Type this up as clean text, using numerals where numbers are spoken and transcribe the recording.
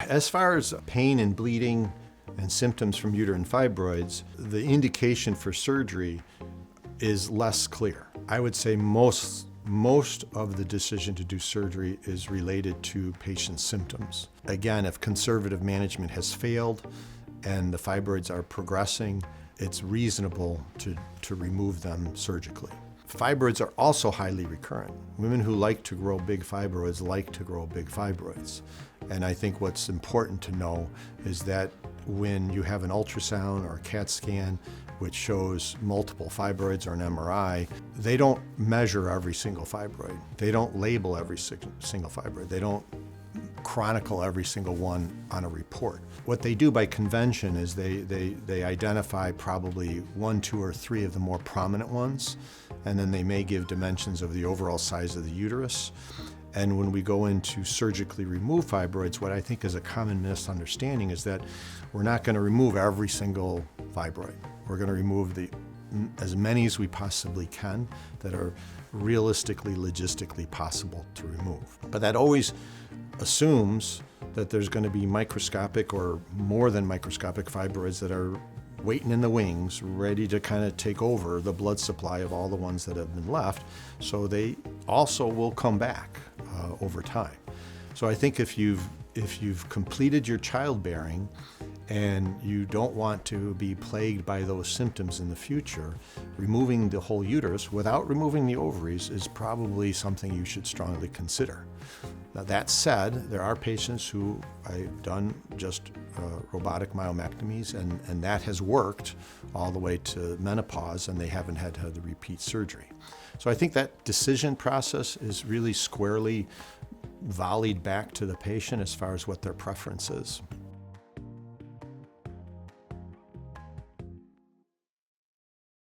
As far as pain and bleeding and symptoms from uterine fibroids, the indication for surgery is less clear. I would say most of the decision to do surgery is related to patient symptoms. Again, if conservative management has failed and the fibroids are progressing, it's reasonable to remove them surgically. Fibroids are also highly recurrent. Women who like to grow big fibroids like to grow big fibroids. And I think what's important to know is that when you have an ultrasound or a CAT scan which shows multiple fibroids or an MRI, they don't measure every single fibroid. They don't label every single fibroid. They don't chronicle every single one on a report. What they do by convention is they identify probably 1, 2, or 3 of the more prominent ones, and then they may give dimensions of the overall size of the uterus. And when we go into surgically remove fibroids, what I think is a common misunderstanding is that we're not going to remove every single fibroid. We're going to remove as many as we possibly can that are realistically, logistically possible to remove. But that always assumes that there's going to be microscopic or more than microscopic fibroids that are waiting in the wings, ready to kind of take over the blood supply of all the ones that have been left. So they also will come back over time. So I think if you've completed your childbearing and you don't want to be plagued by those symptoms in the future, removing the whole uterus without removing the ovaries is probably something you should strongly consider. Now that said, there are patients who I've done just robotic myomectomies and that has worked all the way to menopause and they haven't had to repeat surgery. So I think that decision process is really squarely volleyed back to the patient as far as what their preference is.